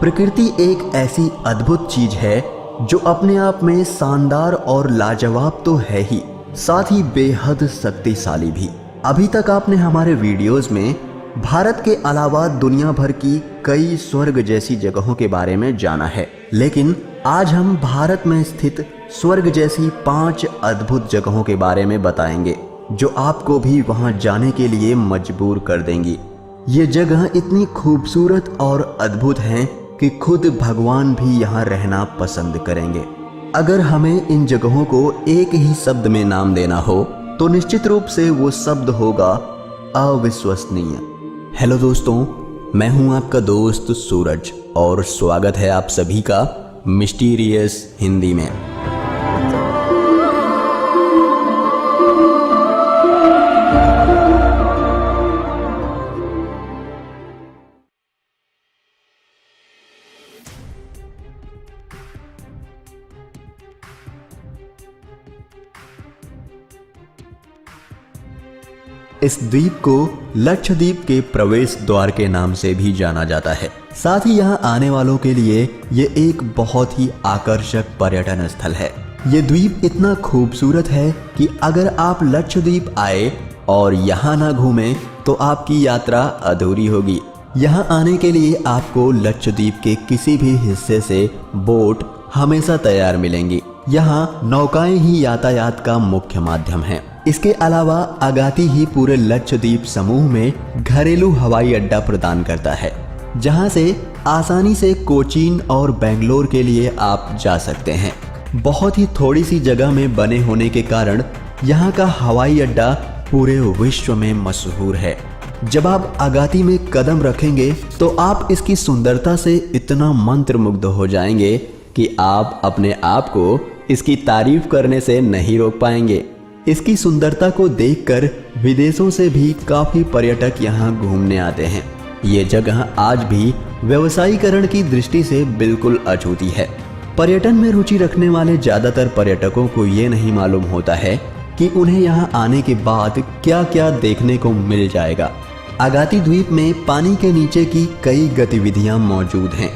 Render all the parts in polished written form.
प्रकृति एक ऐसी अद्भुत चीज है जो अपने आप में शानदार और लाजवाब तो है ही, साथ ही बेहद शक्तिशाली भी। अभी तक आपने हमारे वीडियोस में भारत के अलावा दुनिया भर की कई स्वर्ग जैसी जगहों के बारे में जाना है, लेकिन आज हम भारत में स्थित स्वर्ग जैसी 5 अद्भुत जगहों के बारे में बताएंगे जो आपको भी वहां जाने के लिए मजबूर कर देंगी। ये जगह इतनी खूबसूरत और अद्भुत हैं कि खुद भगवान भी यहाँ रहना पसंद करेंगे। अगर हमें इन जगहों को एक ही शब्द में नाम देना हो तो निश्चित रूप से वो शब्द होगा अविश्वसनीय। हेलो दोस्तों, मैं हूं आपका दोस्त सूरज और स्वागत है आप सभी का मिस्टीरियस हिंदी में। इस द्वीप को लक्षद्वीप के प्रवेश द्वार के नाम से भी जाना जाता है। साथ ही यहाँ आने वालों के लिए ये एक बहुत ही आकर्षक पर्यटन स्थल है। ये द्वीप इतना खूबसूरत है कि अगर आप लक्षद्वीप आए और यहाँ ना घूमें तो आपकी यात्रा अधूरी होगी। यहाँ आने के लिए आपको लक्षद्वीप के किसी भी हिस्से से बोट हमेशा तैयार मिलेंगी। यहाँ नौकाएं ही यातायात का मुख्य माध्यम है। इसके अलावा अगाती ही पूरे लक्षद्वीप समूह में घरेलू हवाई अड्डा प्रदान करता है, जहां से आसानी से कोचीन और बेंगलोर के लिए आप जा सकते हैं। बहुत ही थोड़ी सी जगह में बने होने के कारण यहाँ का हवाई अड्डा पूरे विश्व में मशहूर है। जब आप अगाती में कदम रखेंगे तो आप इसकी सुंदरता से इतना मंत्रमुग्ध हो जाएंगे कि आप अपने आप को इसकी तारीफ करने से नहीं रोक पाएंगे। इसकी सुंदरता को देखकर विदेशों से भी काफी पर्यटक यहाँ घूमने आते हैं। ये जगह आज भी व्यवसायीकरण की दृष्टि से बिल्कुल अछूती है। पर्यटन में रुचि रखने वाले ज्यादातर पर्यटकों को ये नहीं मालूम होता है कि उन्हें यहाँ आने के बाद क्या क्या देखने को मिल जाएगा। अगाती द्वीप में पानी के नीचे की कई गतिविधियां मौजूद हैं,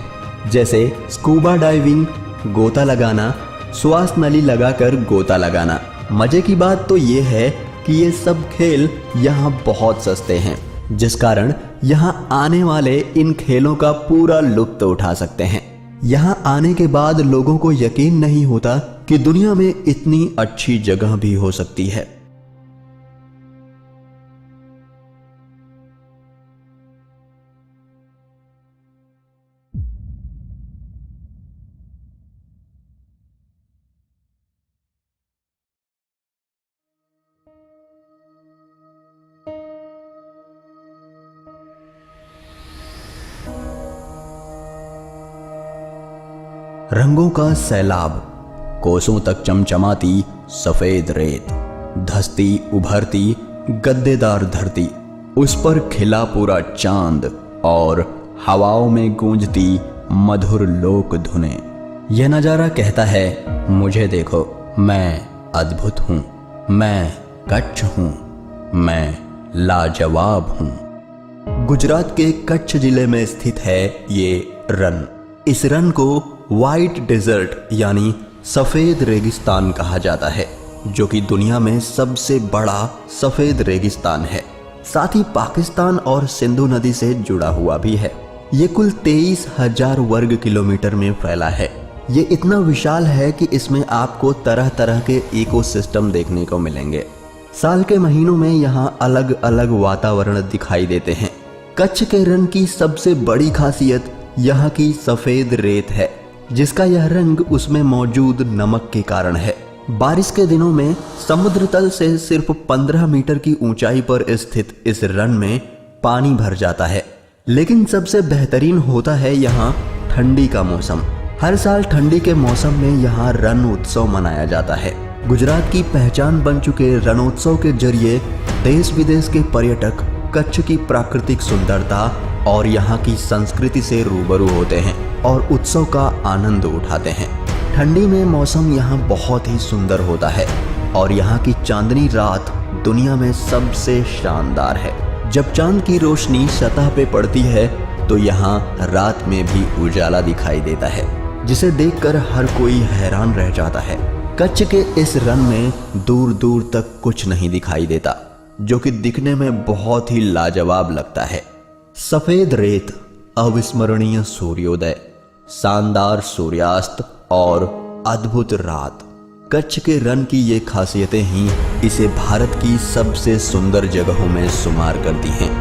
जैसे स्कूबा डाइविंग, गोता लगाना, श्वास नली लगाकर गोता लगाना। मजे की बात तो ये है कि ये सब खेल यहाँ बहुत सस्ते हैं, जिस कारण यहाँ आने वाले इन खेलों का पूरा लुत्फ उठा सकते हैं। यहाँ आने के बाद लोगों को यकीन नहीं होता कि दुनिया में इतनी अच्छी जगह भी हो सकती है। रंगों का सैलाब, कोसों तक चमचमाती सफेद रेत, धसती उभरती गद्देदार धरती, उस पर खिला पूरा चांद और हवाओं में गूंजती मधुर लोक धुनें। यह नजारा कहता है, मुझे देखो, मैं अद्भुत हूं, मैं कच्छ हूं, मैं लाजवाब हूं। गुजरात के कच्छ जिले में स्थित है ये रन। इस रन को व्हाइट डेजर्ट यानी सफेद रेगिस्तान कहा जाता है, जो कि दुनिया में सबसे बड़ा सफेद रेगिस्तान है। साथ ही पाकिस्तान और सिंधु नदी से जुड़ा हुआ भी है। ये कुल 23,000 वर्ग किलोमीटर में फैला है। ये इतना विशाल है कि इसमें आपको तरह तरह के इकोसिस्टम देखने को मिलेंगे। साल के महीनों में यहाँ अलग अलग वातावरण दिखाई देते हैं। कच्छ के रन की सबसे बड़ी खासियत यहाँ की सफेद रेत है, जिसका यह रंग उसमें मौजूद नमक के कारण है। बारिश के दिनों में समुद्र तल से सिर्फ 15 मीटर की ऊंचाई पर स्थित इस रन में पानी भर जाता है। लेकिन सबसे बेहतरीन होता है यहाँ ठंडी का मौसम। हर साल ठंडी के मौसम में यहाँ रण उत्सव मनाया जाता है। गुजरात की पहचान बन चुके रणोत्सव के जरिए देश विदेश के पर्यटक कच्छ की प्राकृतिक सुंदरता और यहाँ की संस्कृति से रूबरू होते हैं और उत्सव का आनंद उठाते हैं। ठंडी में मौसम यहाँ बहुत ही सुंदर होता है और यहाँ की चांदनी रात दुनिया में सबसे शानदार है। जब चांद की रोशनी सतह पे पड़ती है तो यहाँ रात में भी उजाला दिखाई देता है, जिसे देखकर हर कोई हैरान रह जाता है। कच्छ के इस रन में दूर दूर तक कुछ नहीं दिखाई देता, जो कि दिखने में बहुत ही लाजवाब लगता है। सफेद रेत, अविस्मरणीय सूर्योदय, शानदार सूर्यास्त और अद्भुत रात, कच्छ के रण की ये खासियतें ही इसे भारत की सबसे सुंदर जगहों में शुमार करती हैं।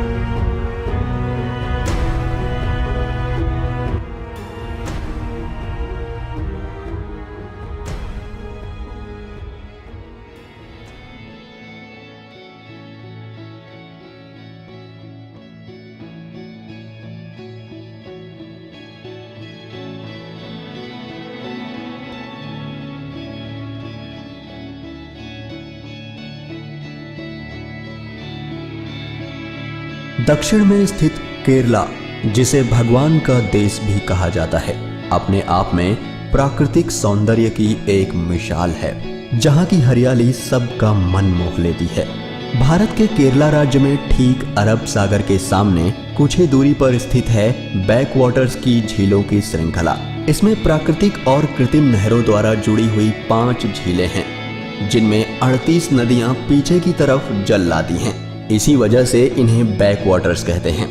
दक्षिण में स्थित केरला, जिसे भगवान का देश भी कहा जाता है, अपने आप में प्राकृतिक सौंदर्य की एक मिसाल है, जहां की हरियाली सबका मन मोह लेती है। भारत के केरला राज्य में ठीक अरब सागर के सामने कुछ ही दूरी पर स्थित है बैक वाटर्स की झीलों की श्रृंखला। इसमें प्राकृतिक और कृत्रिम नहरों द्वारा जुड़ी हुई 5 झीलें हैं, जिनमें 38 नदियां पीछे की तरफ जल लाती हैं। इसी वजह से इन्हें बैक वाटर्स कहते हैं।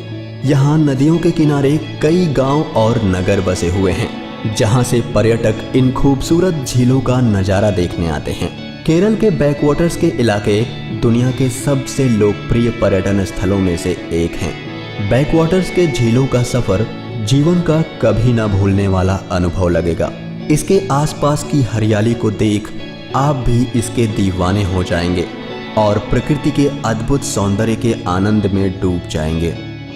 यहाँ नदियों के किनारे कई गांव और नगर बसे हुए हैं, जहां से पर्यटक इन खूबसूरत झीलों का नजारा देखने आते हैं। केरल के बैक वाटर्स के इलाके दुनिया के सबसे लोकप्रिय पर्यटन स्थलों में से एक हैं। बैक वाटर्स के झीलों का सफर जीवन का कभी ना भूलने वाला अनुभव लगेगा। इसके आसपास की हरियाली को देख आप भी इसके दीवाने हो जाएंगे और प्रकृति के अद्भुत सौंदर्य के आनंद में डूब जाएंगे।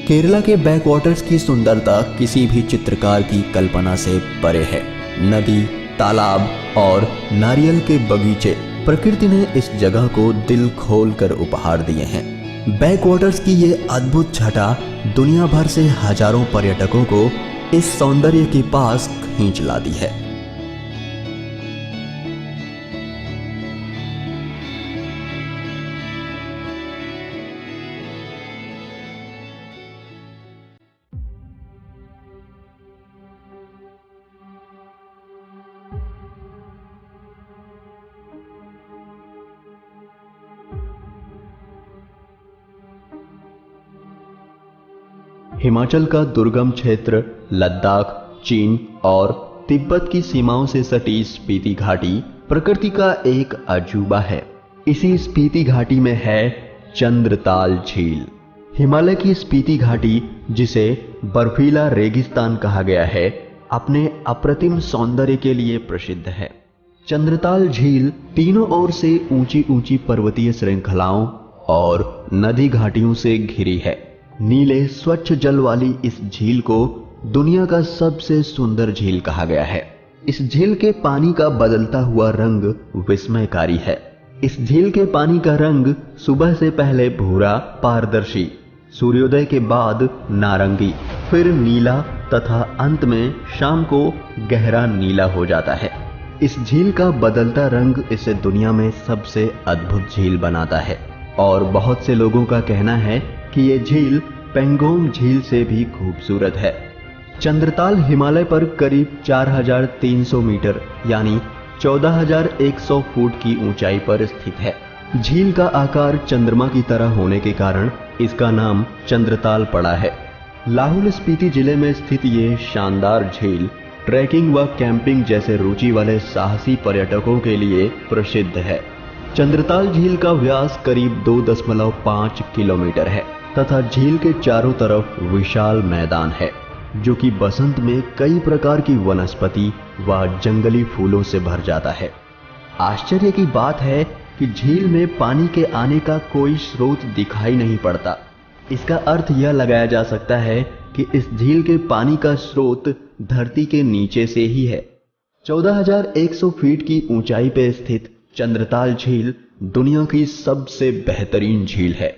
केरला के बैक वाटर्स की सुंदरता किसी भी चित्रकार की कल्पना से परे है। नदी, तालाब और नारियल के बगीचे, प्रकृति ने इस जगह को दिल खोल कर उपहार दिए हैं। बैक वाटर्स की ये अद्भुत छटा दुनिया भर से हजारों पर्यटकों को इस सौंदर्य के पास खींच लाती है। हिमाचल का दुर्गम क्षेत्र लद्दाख, चीन और तिब्बत की सीमाओं से सटी स्पीति घाटी प्रकृति का एक अजूबा है। इसी स्पीति घाटी में है चंद्रताल झील। हिमालय की स्पीति घाटी, जिसे बर्फीला रेगिस्तान कहा गया है, अपने अप्रतिम सौंदर्य के लिए प्रसिद्ध है। चंद्रताल झील तीनों ओर से ऊंची ऊंची पर्वतीय श्रृंखलाओं और नदी घाटियों से घिरी है। नीले स्वच्छ जल वाली इस झील को दुनिया का सबसे सुंदर झील कहा गया है। इस झील के पानी का बदलता हुआ रंग विस्मयकारी है। इस झील के पानी का रंग सुबह से पहले भूरा पारदर्शी, सूर्योदय के बाद नारंगी, फिर नीला तथा अंत में शाम को गहरा नीला हो जाता है। इस झील का बदलता रंग इसे दुनिया में सबसे अद्भुत झील बनाता है और बहुत से लोगों का कहना है कि ये झील पेंगोंग झील से भी खूबसूरत है। चंद्रताल हिमालय पर करीब 4300 मीटर यानी 14100 फुट की ऊंचाई पर स्थित है। झील का आकार चंद्रमा की तरह होने के कारण इसका नाम चंद्रताल पड़ा है। लाहौल स्पीति जिले में स्थित ये शानदार झील ट्रैकिंग व कैंपिंग जैसे रुचि वाले साहसी पर्यटकों के लिए प्रसिद्ध है। चंद्रताल झील का व्यास करीब 2.5 किलोमीटर है तथा झील के चारों तरफ विशाल मैदान है, जो कि बसंत में कई प्रकार की वनस्पति व जंगली फूलों से भर जाता है। आश्चर्य की बात है कि झील में पानी के आने का कोई स्रोत दिखाई नहीं पड़ता। इसका अर्थ यह लगाया जा सकता है कि इस झील के पानी का स्रोत धरती के नीचे से ही है। 14,100 फीट की ऊंचाई पर स्थित चंद्रताल झील दुनिया की सबसे बेहतरीन झील है।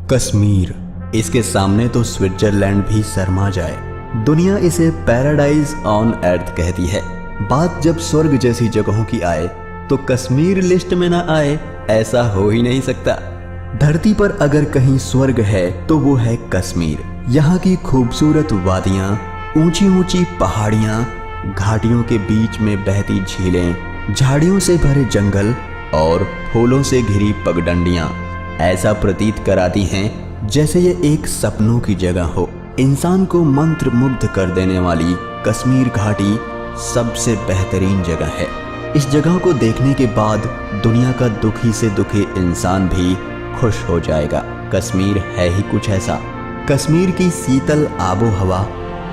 कश्मीर, इसके सामने तो स्विट्जरलैंड भी शर्मा जाए। दुनिया इसे पैराडाइज ऑन अर्थ कहती है। बात जब स्वर्ग जैसी जगहों की आए तो कश्मीर लिस्ट में ना आए, ऐसा हो ही नहीं सकता। धरती पर अगर कहीं स्वर्ग है तो वो है कश्मीर। यहाँ की खूबसूरत वादियाँ, ऊंची ऊंची पहाड़ियाँ, घाटियों के बीच में बहती झीलें, झाड़ियों से भरे जंगल और फूलों से घिरी पगडंडियाँ ऐसा प्रतीत कराती हैं जैसे ये एक सपनों की जगह हो। इंसान को मंत्र मुग्ध कर देने वाली कश्मीर घाटी सबसे बेहतरीन जगह है। इस जगह को देखने के बाद दुनिया का दुखी से दुखी इंसान भी खुश हो जाएगा। कश्मीर है ही कुछ ऐसा। कश्मीर की शीतल आबो हवा,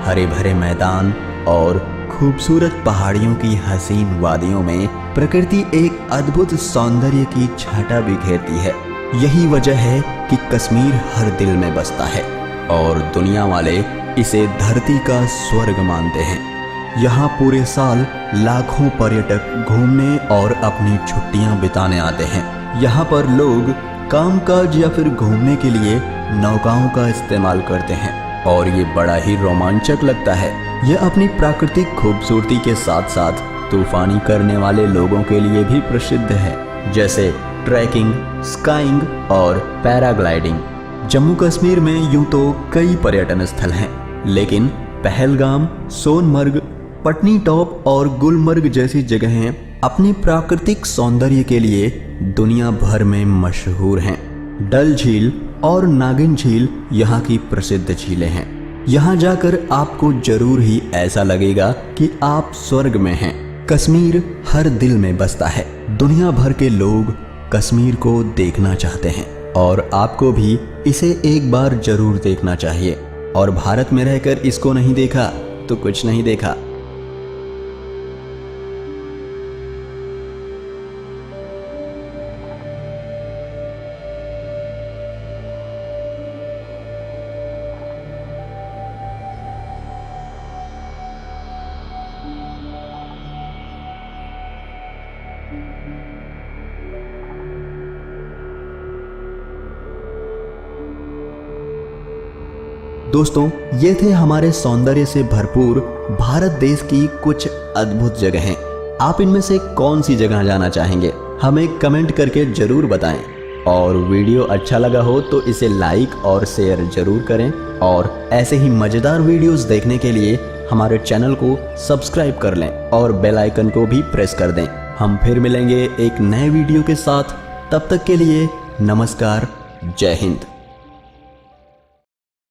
हरे भरे मैदान और खूबसूरत पहाड़ियों की हसीन वादियों में प्रकृति एक अद्भुत सौंदर्य की छटा बिखेरती है। यही वजह है कि कश्मीर हर दिल में बसता है और दुनिया वाले इसे धरती का स्वर्ग मानते हैं। यहाँ पूरे साल लाखों पर्यटक घूमने और अपनी छुट्टियाँ बिताने आते हैं। यहाँ पर लोग कामकाज या फिर घूमने के लिए नौकाओं का इस्तेमाल करते हैं और ये बड़ा ही रोमांचक लगता है। यह अपनी प्राकृतिक खूबसूरती के साथ साथ तूफानी करने वाले लोगों के लिए भी प्रसिद्ध है, जैसे ट्रैकिंग, स्काइंग और पैराग्लाइडिंग। जम्मू कश्मीर में यूं तो कई पर्यटन स्थल हैं, लेकिन पहलगाम, सोनमर्ग, पटनी टॉप और गुलमर्ग जैसी जगहें अपने प्राकृतिक सौंदर्य के लिए दुनिया भर में मशहूर हैं। डल झील और नागिन झील यहाँ की प्रसिद्ध झीलें हैं। यहाँ जाकर आपको जरूर ही ऐसा लगेगा कि आप स्वर्ग में हैं। कश्मीर हर दिल में बसता है। दुनिया भर के लोग कश्मीर को देखना चाहते हैं और आपको भी इसे एक बार जरूर देखना चाहिए। और भारत में रहकर इसको नहीं देखा तो कुछ नहीं देखा। दोस्तों, ये थे हमारे सौंदर्य से भरपूर भारत देश की कुछ अद्भुत जगहें। आप इनमें से कौन सी जगह जाना चाहेंगे, हमें कमेंट करके जरूर बताएं। और वीडियो अच्छा लगा हो तो इसे लाइक और शेयर जरूर करें। और ऐसे ही मज़ेदार वीडियोस देखने के लिए हमारे चैनल को सब्सक्राइब कर लें और बेल आइकन को भी प्रेस कर दें। हम फिर मिलेंगे एक नए वीडियो के साथ। तब तक के लिए नमस्कार, जय हिंद।